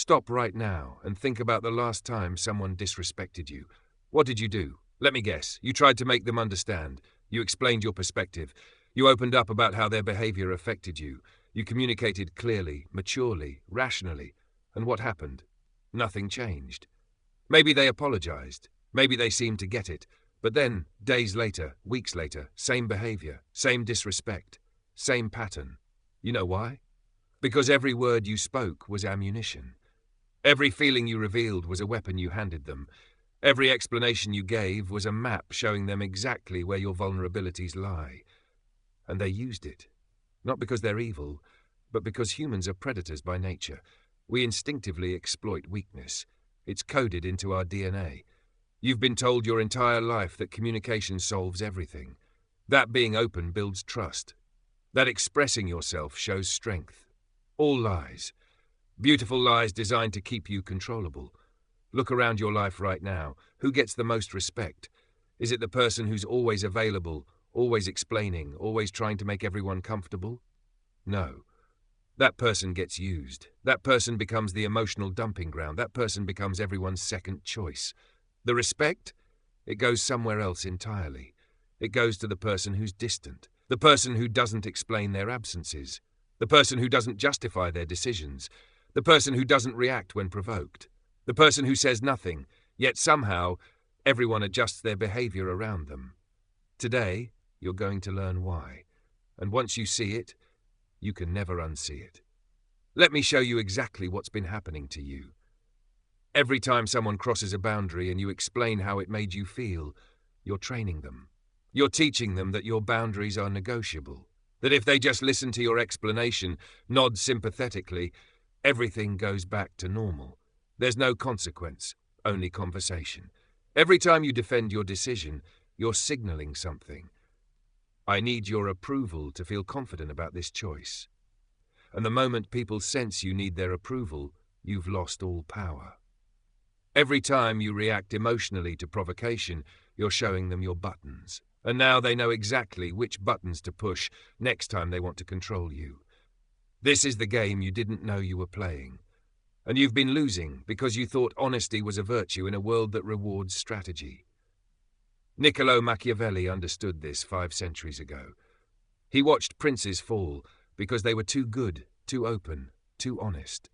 Stop right now and think about the last time someone disrespected you. What did you do? Let me guess. You tried to make them understand. You explained your perspective. You opened up about how their behavior affected you. You communicated clearly, maturely, rationally. And what happened? Nothing changed. Maybe they apologized. Maybe they seemed to get it. But then, days later, weeks later, same behavior, same disrespect, same pattern. You know why? Because every word you spoke was ammunition. Every feeling you revealed was a weapon you handed them. Every explanation you gave was a map showing them exactly where your vulnerabilities lie. And they used it. Not because they're evil, but because humans are predators by nature. We instinctively exploit weakness. It's coded into our DNA. You've been told your entire life that communication solves everything. That being open builds trust. That expressing yourself shows strength. All lies. Beautiful lies designed to keep you controllable. Look around your life right now. Who gets the most respect? Is it the person who's always available, always explaining, always trying to make everyone comfortable? No. That person gets used. That person becomes the emotional dumping ground. That person becomes everyone's second choice. The respect? It goes somewhere else entirely. It goes to the person who's distant. The person who doesn't explain their absences. The person who doesn't justify their decisions. The person who doesn't react when provoked. The person who says nothing, yet somehow everyone adjusts their behavior around them. Today, you're going to learn why. And once you see it, you can never unsee it. Let me show you exactly what's been happening to you. Every time someone crosses a boundary and you explain how it made you feel, you're training them. You're teaching them that your boundaries are negotiable. That if they just listen to your explanation, nod sympathetically, everything goes back to normal. There's no consequence, only conversation. Every time you defend your decision, you're signaling something. I need your approval to feel confident about this choice. And the moment people sense you need their approval, you've lost all power. Every time you react emotionally to provocation, you're showing them your buttons. And now they know exactly which buttons to push next time they want to control you. This is the game you didn't know you were playing. And you've been losing because you thought honesty was a virtue in a world that rewards strategy. Niccolo Machiavelli understood this 5 centuries ago. He watched princes fall because they were too good, too open, too honest.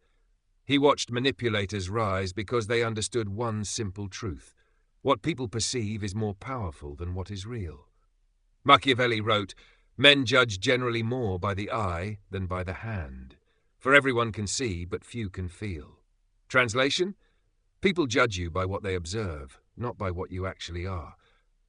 He watched manipulators rise because they understood one simple truth. What people perceive is more powerful than what is real. Machiavelli wrote, "Men judge generally more by the eye than by the hand. For everyone can see, but few can feel." Translation? People judge you by what they observe, not by what you actually are.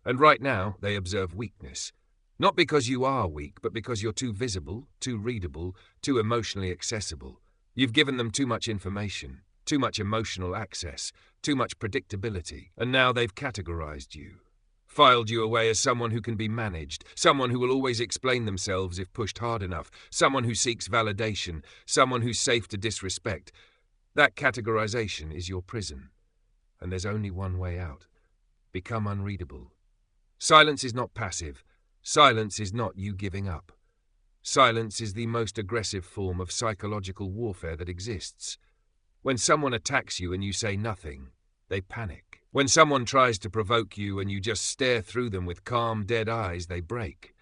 And right now, they observe weakness. Not because you are weak, but because you're too visible, too readable, too emotionally accessible. You've given them too much information, too much emotional access, too much predictability, and now they've categorized you. Filed you away as someone who can be managed, someone who will always explain themselves if pushed hard enough, someone who seeks validation, someone who's safe to disrespect. That categorization is your prison. And there's only one way out. Become unreadable. Silence is not passive. Silence is not you giving up. Silence is the most aggressive form of psychological warfare that exists. When someone attacks you and you say nothing, they panic. When someone tries to provoke you and you just stare through them with calm, dead eyes, they break.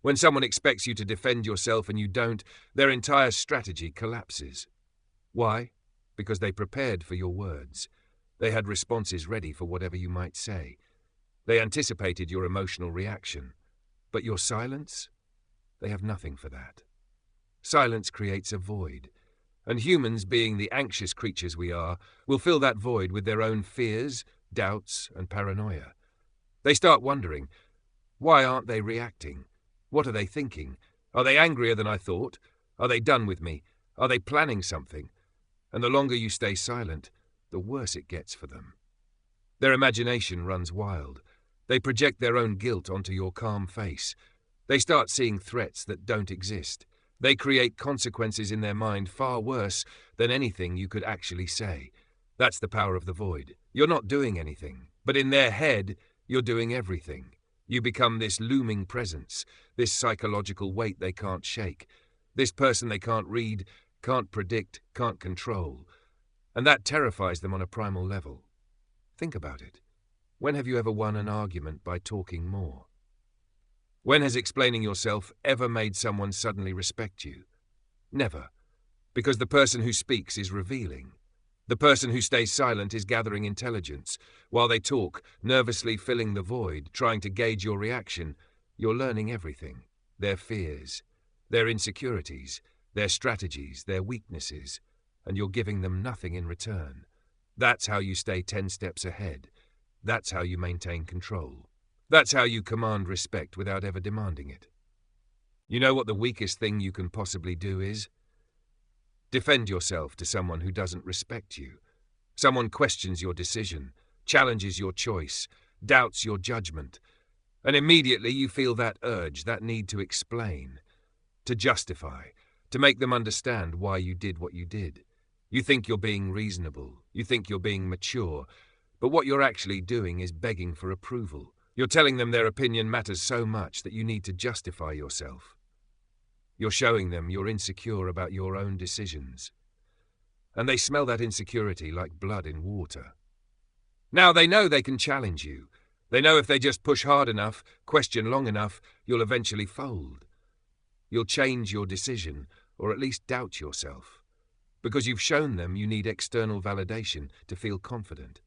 When someone expects you to defend yourself and you don't, their entire strategy collapses. Why? Because they prepared for your words. They had responses ready for whatever you might say. They anticipated your emotional reaction. But your silence? They have nothing for that. Silence creates a void. And humans, being the anxious creatures we are, will fill that void with their own fears, doubts, and paranoia. They start wondering, why aren't they reacting? What are they thinking? Are they angrier than I thought? Are they done with me? Are they planning something? And the longer you stay silent, the worse it gets for them. Their imagination runs wild. They project their own guilt onto your calm face. They start seeing threats that don't exist. They create consequences in their mind far worse than anything you could actually say. That's the power of the void. You're not doing anything, but in their head, you're doing everything. You become this looming presence, this psychological weight they can't shake, this person they can't read, can't predict, can't control. And that terrifies them on a primal level. Think about it. When have you ever won an argument by talking more? When has explaining yourself ever made someone suddenly respect you? Never. Because the person who speaks is revealing. The person who stays silent is gathering intelligence. While they talk, nervously filling the void, trying to gauge your reaction, you're learning everything. Their fears, their insecurities, their strategies, their weaknesses, and you're giving them nothing in return. That's how you stay 10 steps ahead. That's how you maintain control. That's how you command respect without ever demanding it. You know what the weakest thing you can possibly do is? Defend yourself to someone who doesn't respect you. Someone questions your decision, challenges your choice, doubts your judgment, and immediately you feel that urge, that need to explain, to justify, to make them understand why you did what you did. You think you're being reasonable, you think you're being mature, but what you're actually doing is begging for approval. You're telling them their opinion matters so much that you need to justify yourself. You're showing them you're insecure about your own decisions. And they smell that insecurity like blood in water. Now they know they can challenge you. They know if they just push hard enough, question long enough, you'll eventually fold. You'll change your decision, or at least doubt yourself. Because you've shown them you need external validation to feel confident.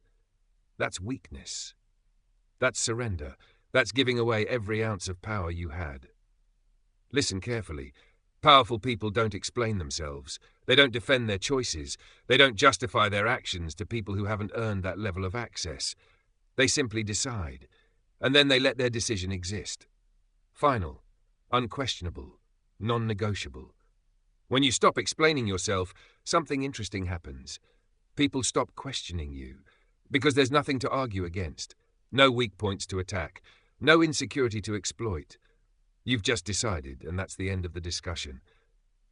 That's weakness. That's surrender. That's giving away every ounce of power you had. Listen carefully. Powerful people don't explain themselves. They don't defend their choices. They don't justify their actions to people who haven't earned that level of access. They simply decide, and then they let their decision exist. Final, unquestionable, non-negotiable. When you stop explaining yourself, something interesting happens. People stop questioning you, because there's nothing to argue against, no weak points to attack, no insecurity to exploit. You've just decided, and that's the end of the discussion.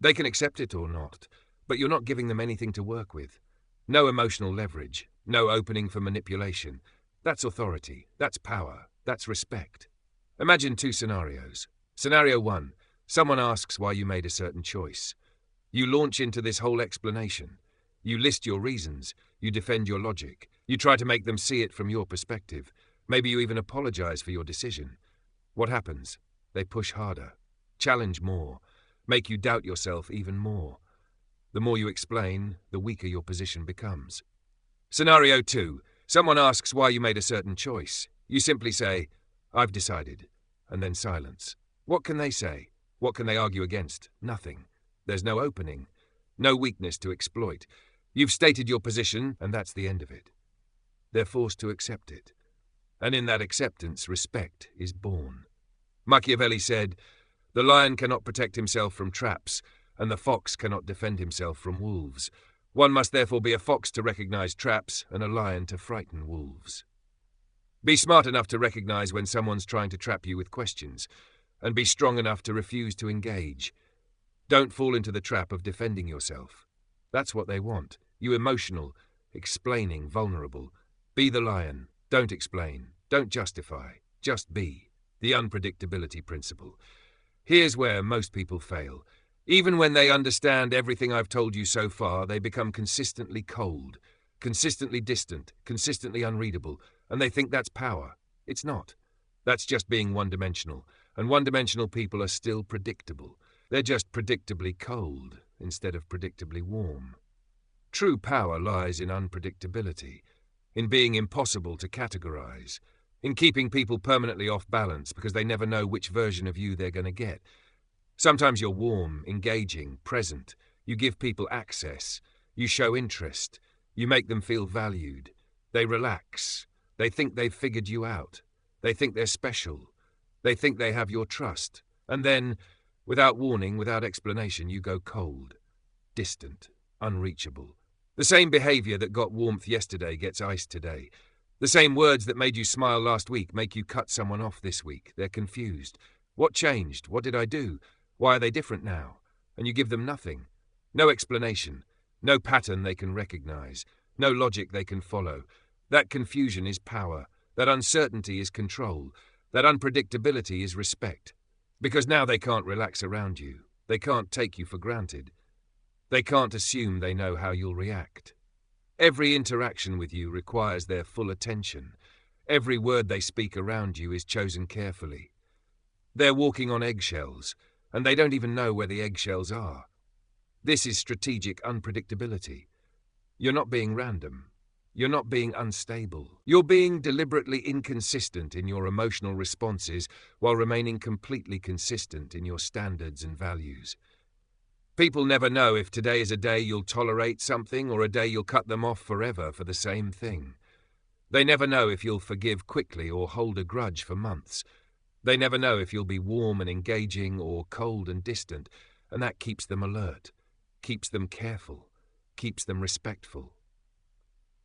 They can accept it or not, but you're not giving them anything to work with. No emotional leverage, no opening for manipulation. That's authority, that's power, that's respect. Imagine 2 scenarios. Scenario 1, someone asks why you made a certain choice. You launch into this whole explanation. You list your reasons, you defend your logic, you try to make them see it from your perspective. Maybe you even apologize for your decision. What happens? They push harder, challenge more, make you doubt yourself even more. The more you explain, the weaker your position becomes. Scenario 2. Someone asks why you made a certain choice. You simply say, "I've decided," and then silence. What can they say? What can they argue against? Nothing. There's no opening, no weakness to exploit. You've stated your position, and that's the end of it. They're forced to accept it. And in that acceptance, respect is born. Machiavelli said, "The lion cannot protect himself from traps, and the fox cannot defend himself from wolves. One must therefore be a fox to recognize traps and a lion to frighten wolves." Be smart enough to recognize when someone's trying to trap you with questions, and be strong enough to refuse to engage. Don't fall into the trap of defending yourself. That's what they want. You emotional, explaining, vulnerable. Be the lion. Don't explain. Don't justify. Just be. The unpredictability principle. Here's where most people fail. Even when they understand everything I've told you so far, they become consistently cold, consistently distant, consistently unreadable, and they think that's power. It's not. That's just being one-dimensional, and one-dimensional people are still predictable. They're just predictably cold instead of predictably warm. True power lies in unpredictability, in being impossible to categorize, in keeping people permanently off balance because they never know which version of you they're going to get. Sometimes you're warm, engaging, present. You give people access. You show interest. You make them feel valued. They relax. They think they've figured you out. They think they're special. They think they have your trust. And then, without warning, without explanation, you go cold, distant, unreachable. The same behavior that got warmth yesterday gets iced today. The same words that made you smile last week make you cut someone off this week. They're confused. What changed? What did I do? Why are they different now? And you give them nothing. No explanation. No pattern they can recognize. No logic they can follow. That confusion is power. That uncertainty is control. That unpredictability is respect. Because now they can't relax around you. They can't take you for granted. They can't assume they know how you'll react. Every interaction with you requires their full attention. Every word they speak around you is chosen carefully. They're walking on eggshells, and they don't even know where the eggshells are. This is strategic unpredictability. You're not being random. You're not being unstable. You're being deliberately inconsistent in your emotional responses while remaining completely consistent in your standards and values. People never know if today is a day you'll tolerate something or a day you'll cut them off forever for the same thing. They never know if you'll forgive quickly or hold a grudge for months. They never know if you'll be warm and engaging or cold and distant, and that keeps them alert, keeps them careful, keeps them respectful.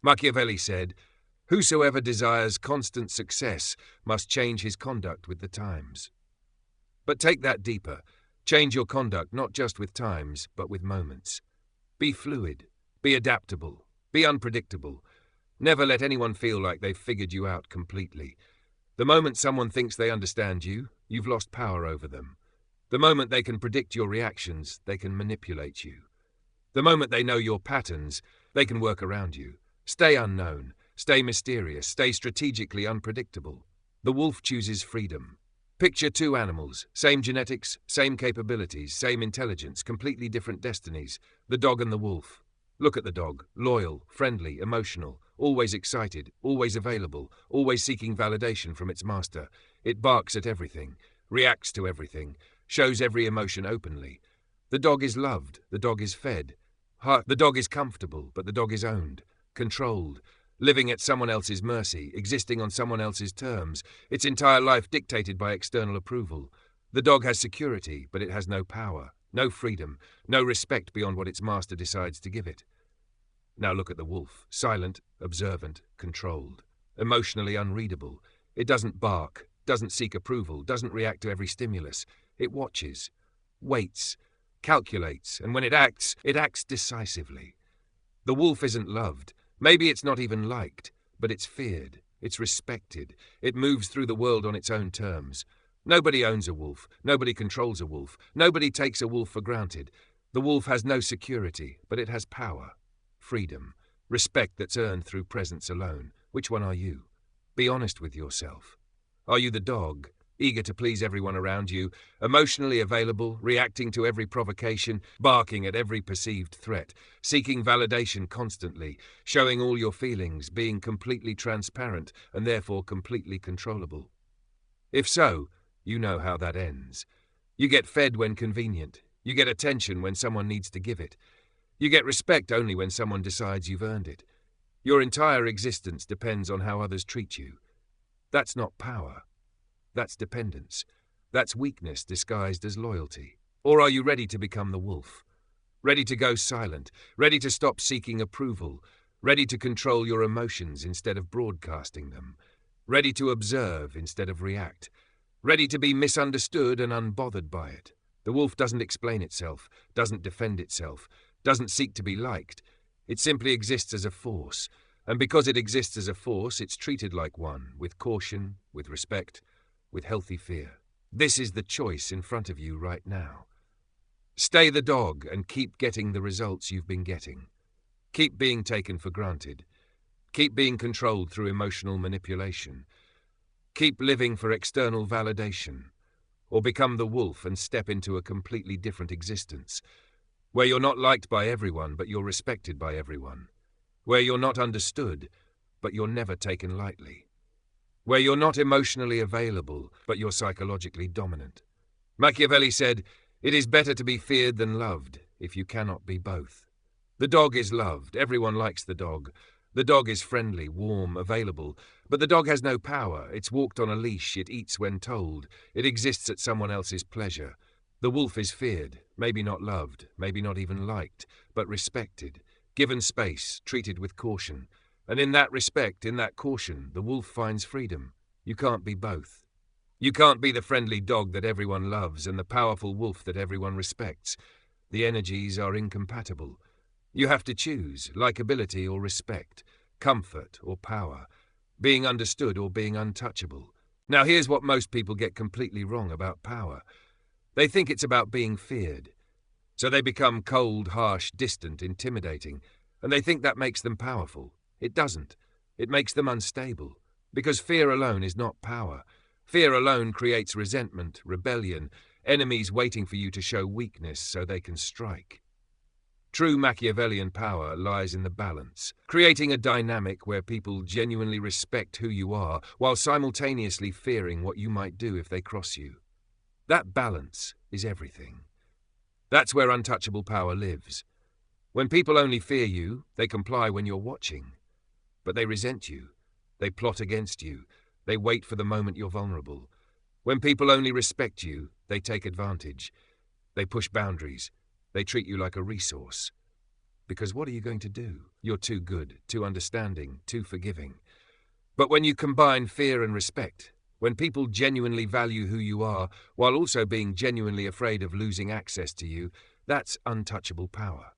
Machiavelli said, "Whosoever desires constant success must change his conduct with the times." But take that deeper. Change your conduct not just with times, but with moments. Be fluid, be adaptable, be unpredictable. Never let anyone feel like they've figured you out completely. The moment someone thinks they understand you, you've lost power over them. The moment they can predict your reactions, they can manipulate you. The moment they know your patterns, they can work around you. Stay unknown, stay mysterious, stay strategically unpredictable. The wolf chooses freedom. Picture two animals, same genetics, same capabilities, same intelligence, completely different destinies. The dog and the wolf. Look at the dog, loyal, friendly, emotional, always excited, always available, always seeking validation from its master. It barks at everything, reacts to everything, shows every emotion openly. The dog is loved, the dog is fed. The dog is comfortable, but the dog is owned, controlled, living at someone else's mercy, existing on someone else's terms, its entire life dictated by external approval. The dog has security, but it has no power, no freedom, no respect beyond what its master decides to give it. Now look at the wolf, silent, observant, controlled, emotionally unreadable. It doesn't bark, doesn't seek approval, doesn't react to every stimulus. It watches, waits, calculates, and when it acts decisively. The wolf isn't loved. Maybe it's not even liked, but it's feared, it's respected. It moves through the world on its own terms. Nobody owns a wolf, nobody controls a wolf, nobody takes a wolf for granted. The wolf has no security, but it has power, freedom, respect that's earned through presence alone. Which one are you? Be honest with yourself. Are you the dog, eager to please everyone around you, emotionally available, reacting to every provocation, barking at every perceived threat, seeking validation constantly, showing all your feelings, being completely transparent and therefore completely controllable? If so, you know how that ends. You get fed when convenient. You get attention when someone needs to give it. You get respect only when someone decides you've earned it. Your entire existence depends on how others treat you. That's not power. That's dependence. That's weakness disguised as loyalty. Or are you ready to become the wolf? Ready to go silent, ready to stop seeking approval, ready to control your emotions instead of broadcasting them, ready to observe instead of react, ready to be misunderstood and unbothered by it. The wolf doesn't explain itself, doesn't defend itself, doesn't seek to be liked. It simply exists as a force, and because it exists as a force, it's treated like one, with caution, with respect, with healthy fear. This is the choice in front of you right now. Stay the dog and keep getting the results you've been getting. Keep being taken for granted. Keep being controlled through emotional manipulation. Keep living for external validation. Or become the wolf and step into a completely different existence, where you're not liked by everyone, but you're respected by everyone. Where you're not understood, but you're never taken lightly. Where you're not emotionally available, but you're psychologically dominant. Machiavelli said, "It is better to be feared than loved, if you cannot be both." The dog is loved, everyone likes the dog. The dog is friendly, warm, available, but the dog has no power. It's walked on a leash, it eats when told, it exists at someone else's pleasure. The wolf is feared, maybe not loved, maybe not even liked, but respected, given space, treated with caution. And in that respect, in that caution, the wolf finds freedom. You can't be both. You can't be the friendly dog that everyone loves and the powerful wolf that everyone respects. The energies are incompatible. You have to choose, likability or respect, comfort or power, being understood or being untouchable. Now here's what most people get completely wrong about power. They think it's about being feared. So they become cold, harsh, distant, intimidating. And they think that makes them powerful. It doesn't. It makes them unstable. Because fear alone is not power. Fear alone creates resentment, rebellion, enemies waiting for you to show weakness so they can strike. True Machiavellian power lies in the balance, creating a dynamic where people genuinely respect who you are while simultaneously fearing what you might do if they cross you. That balance is everything. That's where untouchable power lives. When people only fear you, they comply when you're watching. But they resent you. They plot against you. They wait for the moment you're vulnerable. When people only respect you, they take advantage. They push boundaries. They treat you like a resource. Because what are you going to do? You're too good, too understanding, too forgiving. But when you combine fear and respect, when people genuinely value who you are, while also being genuinely afraid of losing access to you, that's untouchable power.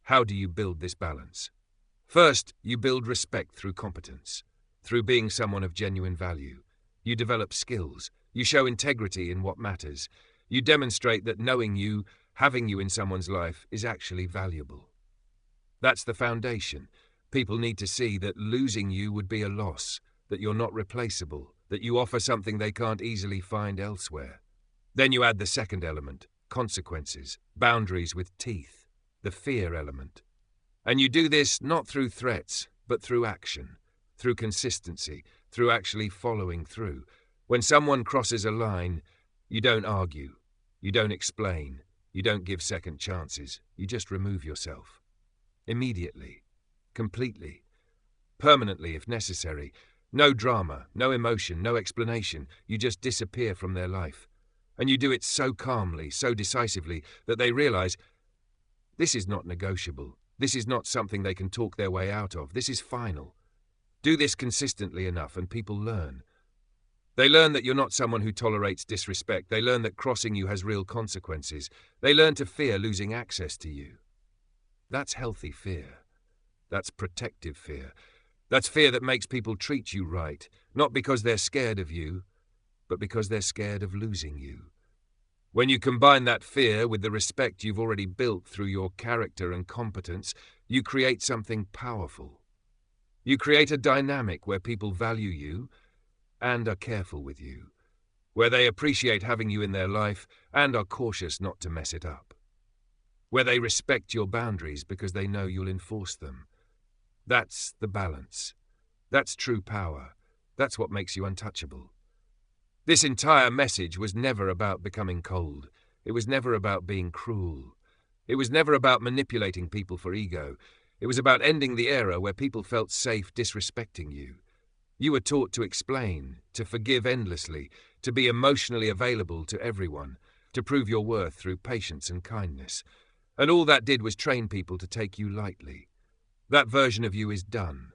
How do you build this balance? First, you build respect through competence, through being someone of genuine value. You develop skills. You show integrity in what matters. You demonstrate that knowing you, having you in someone's life, is actually valuable. That's the foundation. People need to see that losing you would be a loss, that you're not replaceable, that you offer something they can't easily find elsewhere. Then you add the second element, consequences, boundaries with teeth, the fear element. And you do this not through threats, but through action, through consistency, through actually following through. When someone crosses a line, you don't argue, you don't explain, you don't give second chances, you just remove yourself. Immediately, completely, permanently if necessary. No drama, no emotion, no explanation. You just disappear from their life. And you do it so calmly, so decisively, that they realize this is not negotiable. This is not something they can talk their way out of. This is final. Do this consistently enough and people learn. They learn that you're not someone who tolerates disrespect. They learn that crossing you has real consequences. They learn to fear losing access to you. That's healthy fear. That's protective fear. That's fear that makes people treat you right, not because they're scared of you, but because they're scared of losing you. When you combine that fear with the respect you've already built through your character and competence, you create something powerful. You create a dynamic where people value you and are careful with you, where they appreciate having you in their life and are cautious not to mess it up, where they respect your boundaries because they know you'll enforce them. That's the balance. That's true power. That's what makes you untouchable. This entire message was never about becoming cold. It was never about being cruel. It was never about manipulating people for ego. It was about ending the era where people felt safe disrespecting you. You were taught to explain, to forgive endlessly, to be emotionally available to everyone, to prove your worth through patience and kindness. And all that did was train people to take you lightly. That version of you is done.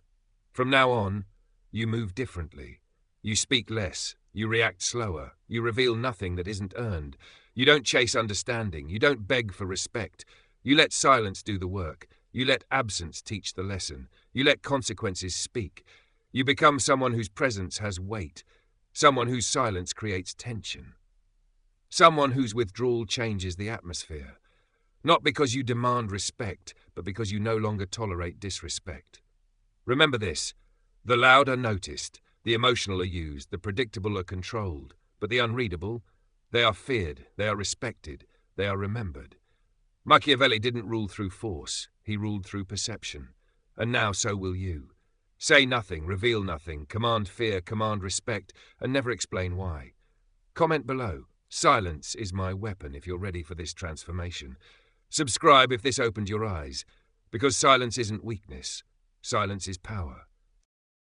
From now on, you move differently. You speak less. You react slower. You reveal nothing that isn't earned. You don't chase understanding. You don't beg for respect. You let silence do the work. You let absence teach the lesson. You let consequences speak. You become someone whose presence has weight. Someone whose silence creates tension. Someone whose withdrawal changes the atmosphere. Not because you demand respect, but because you no longer tolerate disrespect. Remember this: the loud are noticed, the emotional are used, the predictable are controlled, but the unreadable, they are feared, they are respected, they are remembered. Machiavelli didn't rule through force, he ruled through perception. And now so will you. Say nothing, reveal nothing, command fear, command respect, and never explain why. Comment below. Silence is my weapon if you're ready for this transformation. Subscribe if this opened your eyes, because silence isn't weakness. Silence is power.